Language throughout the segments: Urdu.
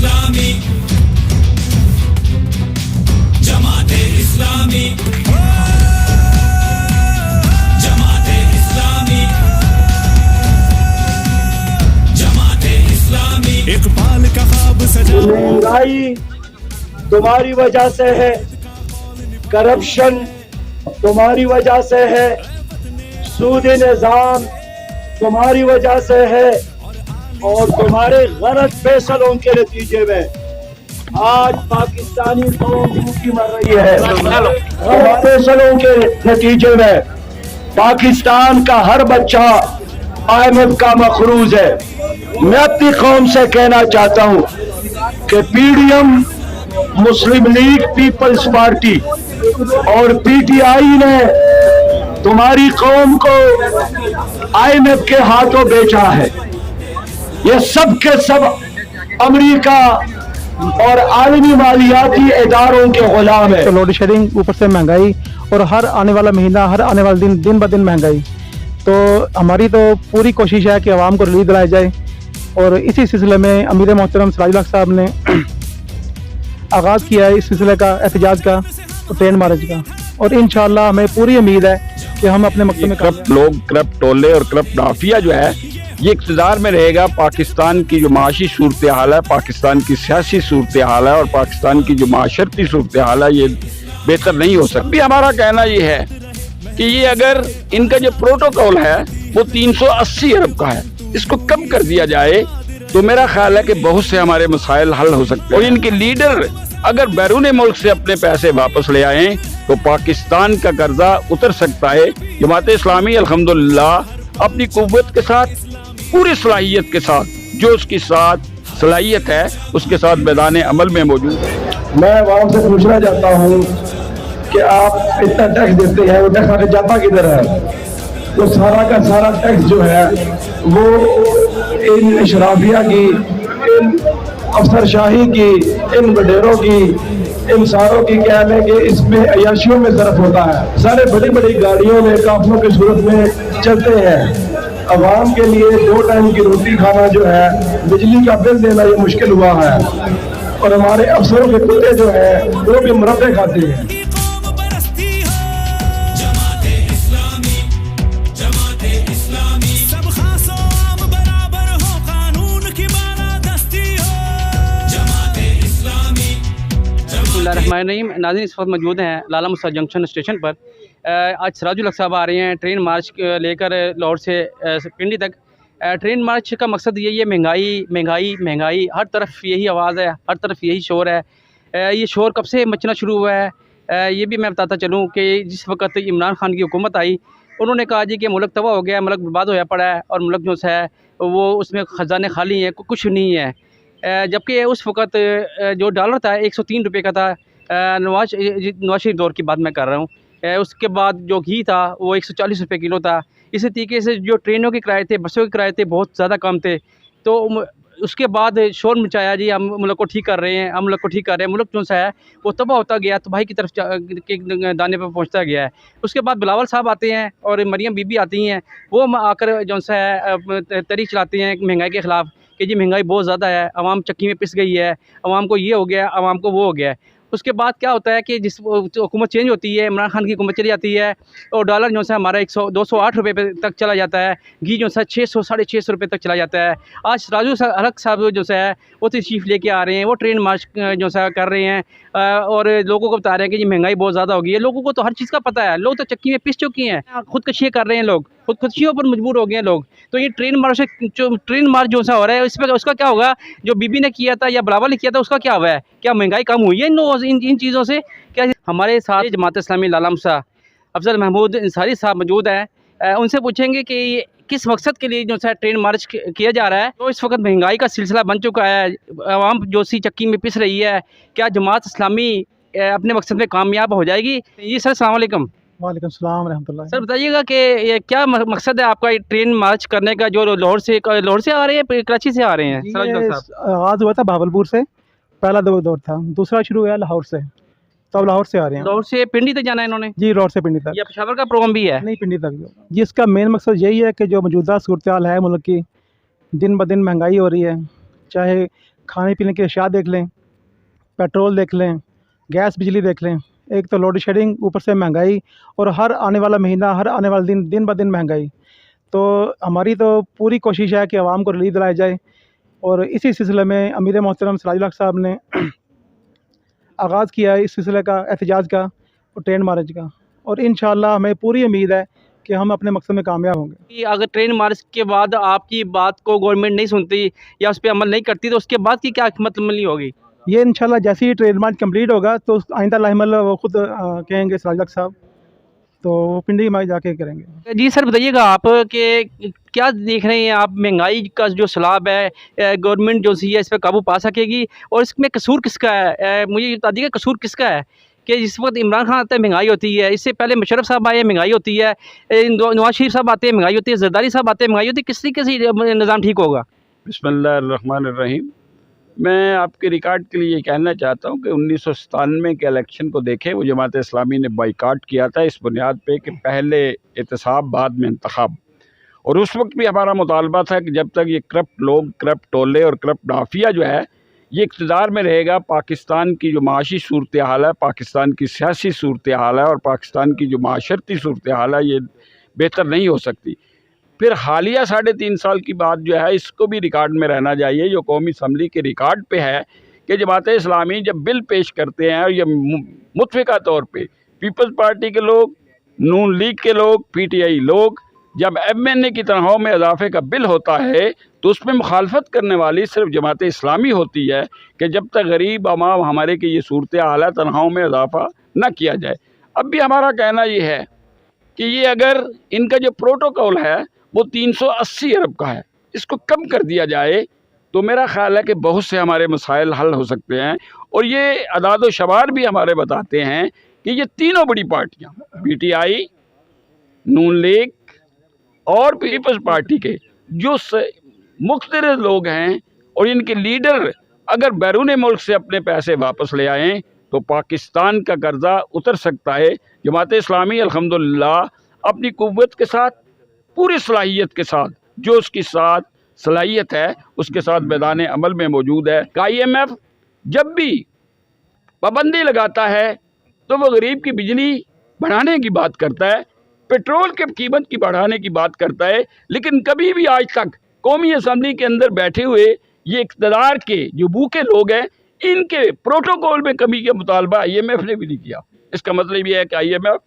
اسلامی جماعت اسلامی جماعت اسلامی جماعت اسلامی اقبال کا خواب سجا مہنگائی تمہاری وجہ سے ہے، کرپشن تمہاری وجہ سے ہے، سودی نظام تمہاری وجہ سے ہے، اور تمہارے غلط فیصلوں کے نتیجے میں آج پاکستانی قوم بھوکی مر رہی ہے۔ غلط فیصلوں کے نتیجے میں پاکستان کا ہر بچہ IMF کا مقروض ہے۔ میں اپنی قوم سے کہنا چاہتا ہوں کہ PDM مسلم لیگ پیپلز پارٹی اور PTI نے تمہاری قوم کو IMF کے ہاتھوں بیچا ہے۔ یہ سب کے سب امریکہ اور عالمی مالیاتی اداروں کے غلام ہیں۔ لوڈ شیڈنگ، اوپر سے مہنگائی، اور ہر آنے والا مہینہ، ہر آنے والا دن، دن بہ دن مہنگائی۔ تو ہماری تو پوری کوشش ہے کہ عوام کو ریلیف دلایا جائے، اور اسی سلسلے میں امیر محترم سراج الحق صاحب نے آغاز کیا ہے اس سلسلے کا، احتجاج کا، ٹرین مارچ کا، اور انشاءاللہ ہمیں پوری امید ہے کہ ہم اپنے مقصد میں کرپٹ لوگ، کرپٹ ٹولے اور کرپٹ مافیا جو ہے یہ اقتدار میں رہے گا۔ پاکستان کی جو معاشی صورتحال ہے، پاکستان کی سیاسی صورتحال ہے، اور پاکستان کی جو معاشرتی صورتحال ہے، یہ بہتر نہیں ہو سکتی۔ ہمارا کہنا یہ ہے کہ یہ اگر ان کا جو پروٹوکول ہے وہ 380 ارب کا ہے، اس کو کم کر دیا جائے تو میرا خیال ہے کہ بہت سے ہمارے مسائل حل ہو سکتے ہیں، اور ان کے لیڈر اگر بیرون ملک سے اپنے پیسے واپس لے آئیں تو پاکستان کا قرضہ اتر سکتا ہے۔ جماعت اسلامی الحمدللہ اپنی قوت کے ساتھ، پوری صلاحیت کے ساتھ، جو اس کی ساتھ صلاحیت ہے اس کے ساتھ میدان عمل میں موجود ہے۔ میں عوام سے پوچھنا چاہتا ہوں کہ آپ اتنا ٹیکس دیتے ہیں، وہ ٹیکس آگے جاتا کدھر ہے؟ وہ سارا کا سارا ٹیکس جو ہے وہ ان اشرافیہ کی، ان افسر شاہی کی، ان وڈیروں کی، ان ساروں کی کیا ہے کہ اس میں عیاشیوں میں صرف ہوتا ہے۔ سارے بڑی بڑی گاڑیوں میں، قافلوں کی صورت میں چلتے ہیں۔ عوام کے لیے 2 ٹائم کی روٹی کھانا جو ہے، بجلی کا بل دینا یہ مشکل ہوا ہے، اور ہمارے افسروں کے کتے جو ہیں وہ بھی مربے کھاتے ہیں۔ قوم پرستی ہو جماعت اسلامی جماعت اسلامی سب خاص و عام برابر ہو، قانون کی بالادستی ہو جماعت اسلامی بسم اللہ الرحمن الرحیم۔ ناظرین، اس وقت موجود ہیں لالا موسیٰ جنکشن اسٹیشن پر۔ آج سراج الحق صاحب آ رہے ہیں ٹرین مارچ لے کر لاہور سے پنڈی تک۔ ٹرین مارچ کا مقصد یہی ہے، مہنگائی مہنگائی مہنگائی، ہر طرف یہی آواز ہے، ہر طرف یہی شور ہے۔ یہ شور کب سے مچنا شروع ہوا ہے یہ بھی میں بتاتا چلوں کہ جس وقت عمران خان کی حکومت آئی، انہوں نے کہا جی کہ ملک تباہ ہو گیا ہے، ملک برباد ہوا پڑا ہے، اور ملک جو ہے وہ اس میں خزانے خالی ہیں، کچھ نہیں ہے۔ جبکہ اس وقت جو ڈالر تھا 103 روپے کا تھا، نواز شریف دور کی بات میں کر رہا ہوں۔ اس کے بعد جو گھی تھا وہ 140 روپے کلو تھا۔ اسی طریقے سے جو ٹرینوں کے کرائے تھے، بسوں کے کرائے تھے، بہت زیادہ کم تھے۔ تو اس کے بعد شور مچایا جی ہم ملک کو ٹھیک کر رہے ہیں، ہم ملک کو ٹھیک کر رہے ہیں۔ ملک جو سا ہے وہ تباہ ہوتا گیا، تباہی کی طرف کے دانے پر پہنچتا گیا ہے۔ اس کے بعد بلاول صاحب آتے ہیں اور مریم بی بی آتی ہیں، وہ آ کر جو سا ہے تحریک چلاتے ہیں مہنگائی کے خلاف کہ جی مہنگائی بہت زیادہ ہے، عوام چکی میں پس گئی ہے، عوام کو یہ ہو گیا، عوام کو وہ ہو گیا ہے۔ اس کے بعد کیا ہوتا ہے کہ جس حکومت چینج ہوتی ہے، عمران خان کی حکومت چلی جاتی ہے، اور ڈالر جو ہے ہمارا 208 روپے تک چلا جاتا ہے، گھی جو ہے 600 ساڑھے 600 روپے تک چلا جاتا ہے۔ آج سراج الحق صاحب جو ہے وہ تشریف لے کے آ رہے ہیں، وہ ٹرین مارچ جو ہے کر رہے ہیں، اور لوگوں کو بتا رہے ہیں کہ جی مہنگائی بہت زیادہ ہو گئی ہے۔ لوگوں کو تو ہر چیز کا پتہ ہے، لوگ تو چکی میں پس چکی ہیں، خودکشیاں کر رہے ہیں، لوگ خودکشیوں پر مجبور ہو گئے ہیں لوگ۔ تو یہ ٹرین مارچ جو سا ہو رہا ہے، اس کا کیا ہوگا؟ جو بی بی نے کیا تھا یا بلاول نے کیا تھا، اس کا کیا ہوا ہے؟ کیا مہنگائی کم ہوئی ہے ان چیزوں سے؟ کیا ہمارے ساتھ جماعت اسلامی لالا موسیٰ افضل محمود انصاری صاحب موجود ہیں، ان سے پوچھیں گے کہ کس مقصد کے لیے جو ہے ٹرین مارچ کیا جا رہا ہے۔ تو اس وقت مہنگائی کا سلسلہ بن چکا ہے، عوام جو سی چکی میں پس رہی ہے، کیا جماعت اسلامی اپنے مقصد میں کامیاب ہو جائے گی؟ جی سر، السلام علیکم۔ وعلیکم السلام ورحمۃ اللہ۔ سر بتائیے گا کہ یہ کیا مقصد ہے آپ کا ٹرین مارچ کرنے کا، جو لاہور سے آ رہے ہیں، کراچی سے آ رہے ہیں؟ آغاز ہوا تھا بہاولپور سے، پہلا دور تھا، دوسرا شروع ہوا لاہور سے، تو لاہور سے آ رہے ہیں۔ لاہور سے پنڈی تک جانا ہے انہوں نے؟ جی لاہور سے پنڈی تک۔ یا پشاور کا پروگرام بھی ہے؟ نہیں، پنڈی تک جی۔ اس کا مین مقصد یہی ہے کہ جو موجودہ صورتحال ہے ملک کی، دن بدن مہنگائی ہو رہی ہے، چاہے کھانے پینے کی اشیاء دیکھ لیں، پیٹرول دیکھ لیں، گیس بجلی دیکھ لیں، ایک تو لوڈ شیڈنگ، اوپر سے مہنگائی، اور ہر آنے والا مہینہ، ہر آنے والا دن، دن بہ دن مہنگائی. تو ہماری تو پوری کوشش ہے کہ عوام کو ریلیف دلایا جائے، اور اسی سلسلے میں امیر محترم سراج الحق صاحب نے آغاز کیا ہے اس سلسلے کا، احتجاج کا اور ٹرین مارچ کا، اور انشاءاللہ ہمیں پوری امید ہے کہ ہم اپنے مقصد میں کامیاب ہوں گے. کہ اگر ٹرین مارچ کے بعد آپ کی بات کو گورنمنٹ نہیں سنتی یا اس پہ عمل نہیں کرتی تو اس کے بعد کی کیا حکمت عملی ہوگی؟ یہ انشاءاللہ جیسے ہی ٹرین مارچ کمپلیٹ ہوگا تو آئندہ لاحمل وہ خود کہیں گے سراج الحق صاحب، تو وہ پنڈی میں جا کے کریں گے. جی سر بتائیے گا آپ کہ کیا دیکھ رہے ہیں آپ، مہنگائی کا جو سیلاب ہے گورنمنٹ جو سی ہے اس پہ قابو پا سکے گی، اور اس میں قصور کس کا ہے؟ مجھے یہ بتا دیجیے کہ قصور کس کا ہے کہ جس وقت عمران خان آتا ہے مہنگائی ہوتی ہے، اس سے پہلے مشرف صاحب آئے مہنگائی ہوتی ہے، نواز شریف صاحب آتے ہیں مہنگائی ہوتی ہے، زرداری صاحب آتے ہیں مہنگائی ہوتی ہے، کس طریقے سے نظام ٹھیک ہوگا؟ بسم اللہ الرحمن الرحیم. میں آپ کے ریکارڈ کے لیے یہ کہنا چاہتا ہوں کہ 1997 کے الیکشن کو دیکھیں، وہ جماعت اسلامی نے بائیکاٹ کیا تھا اس بنیاد پہ کہ پہلے احتساب بعد میں انتخاب، اور اس وقت بھی ہمارا مطالبہ تھا کہ جب تک یہ کرپٹ لوگ، کرپٹ ٹولے اور کرپٹ مافیا جو ہے یہ اقتدار میں رہے گا، پاکستان کی جو معاشی صورتحال ہے، پاکستان کی سیاسی صورتحال ہے اور پاکستان کی جو معاشرتی صورتحال ہے یہ بہتر نہیں ہو سکتی. پھر حالیہ 3.5 سال کی بات جو ہے اس کو بھی ریکارڈ میں رہنا چاہیے، جو قومی اسمبلی کے ریکارڈ پہ ہے کہ جماعت اسلامی جب بل پیش کرتے ہیں اور یہ متفقہ طور پہ پیپلز پارٹی کے لوگ، نون لیگ کے لوگ، پی ٹی آئی لوگ، جب ایم این اے کی تنخواہوں میں اضافے کا بل ہوتا ہے تو اس میں مخالفت کرنے والی صرف جماعت اسلامی ہوتی ہے کہ جب تک غریب عوام ہمارے کی یہ صورتحال ہے تنخواہوں میں اضافہ نہ کیا جائے. اب بھی ہمارا کہنا یہ ہے کہ یہ اگر ان کا جو پروٹوکول ہے وہ 380 ارب کا ہے، اس کو کم کر دیا جائے تو میرا خیال ہے کہ بہت سے ہمارے مسائل حل ہو سکتے ہیں. اور یہ اعداد و شمار بھی ہمارے بتاتے ہیں کہ یہ تینوں بڑی پارٹیاں، P T I, Noon League اور پیپلز پارٹی کے جو مختلف لوگ ہیں اور ان کے لیڈر اگر بیرون ملک سے اپنے پیسے واپس لے آئیں تو پاکستان کا قرضہ اتر سکتا ہے. جماعت اسلامی الحمدللہ اپنی قوت کے ساتھ، پوری صلاحیت کے ساتھ، جو اس کی ساتھ صلاحیت ہے اس کے ساتھ میدان عمل میں موجود ہے. آئی ایم ایف جب بھی پابندی لگاتا ہے تو وہ غریب کی بجلی بڑھانے کی بات کرتا ہے، پیٹرول کے قیمت کی بڑھانے کی بات کرتا ہے، لیکن کبھی بھی آج تک قومی اسمبلی کے اندر بیٹھے ہوئے یہ اقتدار کے جو بھوکے لوگ ہیں ان کے پروٹوکول میں کمی کا مطالبہ آئی ایم ایف نے بھی نہیں کیا. اس کا مطلب یہ ہے کہ آئی ایم ایف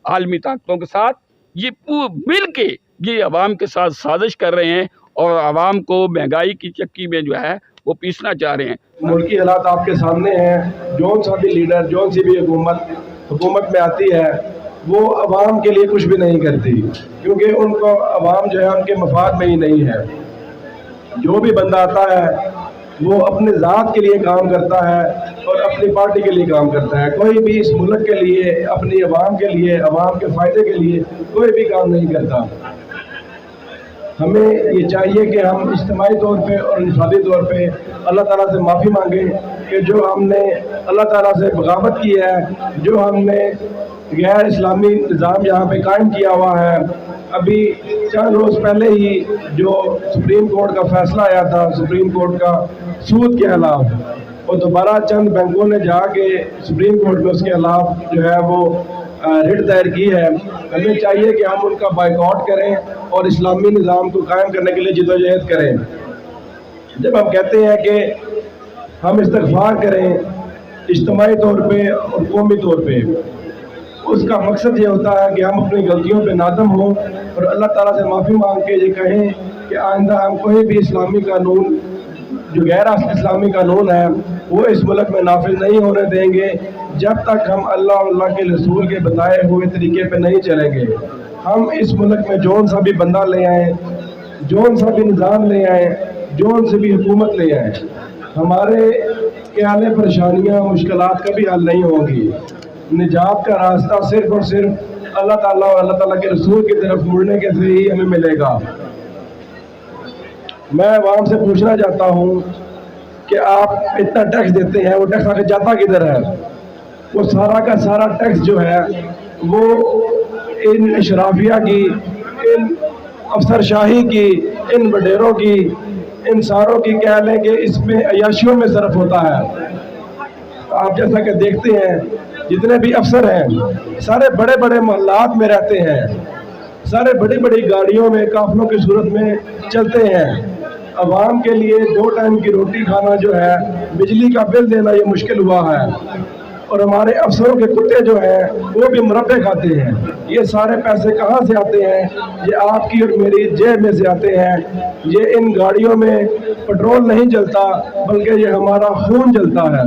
عالمی طاقتوں کے ساتھ یہ مل کے یہ عوام کے ساتھ سازش کر رہے ہیں اور عوام کو مہنگائی کی چکی میں جو ہے وہ پیسنا چاہ رہے ہیں. ملکی حالات آپ کے سامنے ہیں. جون سا بھی لیڈر، جون سی بھی حکومت میں آتی ہے وہ عوام کے لیے کچھ بھی نہیں کرتی، کیونکہ ان کو عوام جو ہے ان کے مفاد میں ہی نہیں ہے. جو بھی بندہ آتا ہے وہ اپنے ذات کے لیے کام کرتا ہے اور اپنی پارٹی کے لیے کام کرتا ہے. کوئی بھی اس ملک کے لیے، اپنی عوام کے لیے، عوام کے فائدے کے لیے کوئی بھی کام نہیں کرتا. ہمیں یہ چاہیے کہ ہم اجتماعی طور پہ اور انفرادی طور پہ اللہ تعالیٰ سے معافی مانگیں کہ جو ہم نے اللہ تعالیٰ سے بغاوت کی ہے، جو ہم نے غیر اسلامی نظام یہاں پہ قائم کیا ہوا ہے. ابھی چند روز پہلے ہی جو سپریم کورٹ کا فیصلہ آیا تھا، سپریم کورٹ کا سود کے خلاف، اور دوبارہ چند بینکوں نے جا کے سپریم کورٹ میں اس کے خلاف جو ہے وہ رٹ دائر کی ہے. ہمیں چاہیے کہ ہم ان کا بائیکاٹ کریں اور اسلامی نظام کو قائم کرنے کے لیے جدوجہد کریں. جب ہم کہتے ہیں کہ ہم استغفار کریں اجتماعی طور پہ اور قومی طور پہ، اس کا مقصد یہ ہوتا ہے کہ ہم اپنی غلطیوں پہ نادم ہوں اور اللہ تعالیٰ سے معافی مانگ کے یہ کہیں کہ آئندہ ہم کوئی بھی اسلامی قانون جو غیر اسلامی قانون ہے وہ اس ملک میں نافذ نہیں ہونے دیں گے جب تک ہم اللہ اور اللہ کے رسول کے بتائے ہوئے طریقے پہ نہیں چلیں گے. ہم اس ملک میں جون سا بھی بندہ لے آئیں، جون سا بھی نظام لے آئیں، جون سے بھی حکومت لے آئیں، ہمارے کیا پریشانیاں، مشکلات کبھی حل نہیں ہوں گی. نجات کا راستہ صرف اور صرف اللہ تعالیٰ اور اللہ تعالیٰ کے رسول کی طرف مڑنے کے سے ہی ہمیں ملے گا. میں عوام سے پوچھنا چاہتا ہوں کہ آپ اتنا ٹیکس دیتے ہیں، وہ ٹیکس آگے جاتا کدھر ہے؟ وہ سارا کا سارا ٹیکس جو ہے وہ ان اشرافیہ کی، ان افسر شاہی کی، ان وڈیروں کی ان ساروں کی کہہ لیں کہ اس میں عیاشیوں میں صرف ہوتا ہے. آپ جیسا کہ دیکھتے ہیں جتنے بھی افسر ہیں سارے بڑے بڑے محلات میں رہتے ہیں, سارے بڑی بڑی گاڑیوں میں قافلوں کی صورت میں چلتے ہیں. عوام کے لیے 2 ٹائم کی روٹی کھانا جو ہے, بجلی کا بل دینا یہ مشکل ہوا ہے. اور ہمارے افسروں کے کتے جو ہیں وہ بھی مربے کھاتے ہیں. یہ سارے پیسے کہاں سے آتے ہیں؟ یہ آپ کی اور میری جیب میں سے آتے ہیں. یہ ان گاڑیوں میں پٹرول نہیں جلتا بلکہ یہ ہمارا خون جلتا ہے.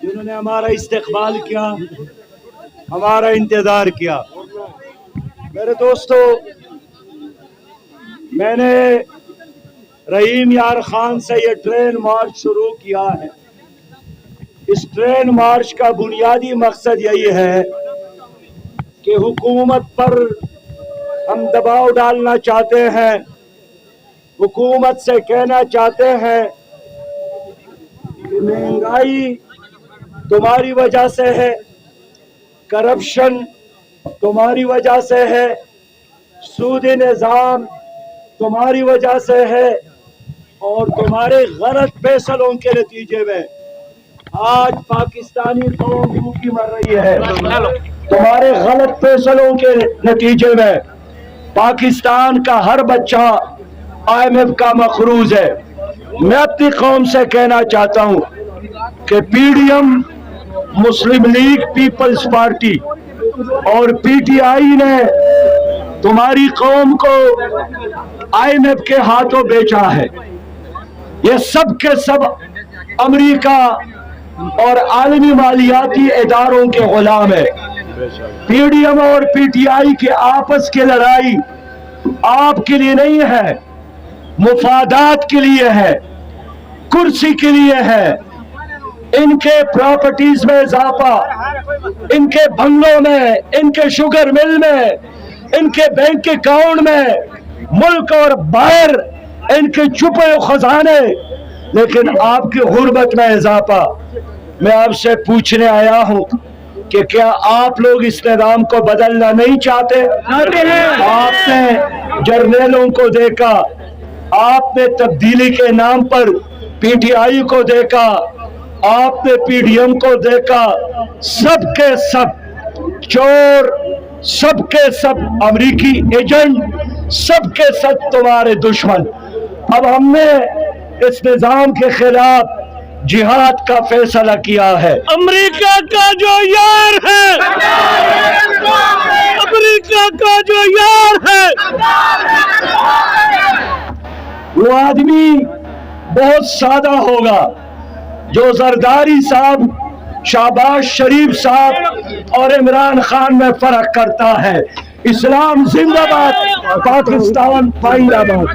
جنہوں نے ہمارا استقبال کیا, ہمارا انتظار کیا. میرے دوستو, میں نے رحیم یار خان سے یہ ٹرین مارچ شروع کیا ہے. اس ٹرین مارچ کا بنیادی مقصد یہی ہے کہ حکومت پر ہم دباؤ ڈالنا چاہتے ہیں, حکومت سے کہنا چاہتے ہیں کہ مہنگائی تمہاری وجہ سے ہے, کرپشن تمہاری وجہ سے ہے, سود نظام تمہاری وجہ سے ہے, اور تمہارے غلط فیصلوں کے نتیجے میں آج پاکستانی قوم بھوکی مر رہی ہے. تمہارے غلط فیصلوں کے نتیجے میں پاکستان کا ہر بچہ IMF کا مقروض ہے. میں اپنی قوم سے کہنا چاہتا ہوں کہ PDM, مسلم لیگ پیپلز پارٹی اور PTI نے تمہاری قوم کو IMF کے ہاتھوں بیچا ہے. یہ سب کے سب امریکہ اور عالمی مالیاتی اداروں کے غلام ہے. PDM اور PTI کے آپس کی لڑائی آپ کے لیے نہیں ہے, مفادات کے لیے ہے, کرسی کے لیے ہے. ان کے پراپرٹیز میں اضافہ, ان کے بنگلوں میں, ان کے شوگر مل میں, ان کے بینک اکاؤنٹ میں, ملک اور باہر ان کے چھپے خزانے, لیکن آپ کی غربت میں اضافہ. میں آپ سے پوچھنے آیا ہوں کہ کیا آپ لوگ اس نظام کو بدلنا نہیں چاہتے؟ آپ نے جرنیلوں کو دیکھا, آپ نے تبدیلی کے نام پر PTI کو دیکھا, آپ نے PDM کو دیکھا. سب کے سب چور, سب کے سب امریکی ایجنٹ, سب کے سب تمہارے دشمن. اب ہم نے اس نظام کے خلاف جہاد کا فیصلہ کیا ہے. امریکہ کا جو یار ہے, امریکہ کا جو یار ہے, وہ آدمی بہت سادہ ہوگا جو زرداری صاحب, شہباز شریف صاحب اور عمران خان میں فرق کرتا ہے. اسلام زندہ باد, پاکستان پائندہ باد.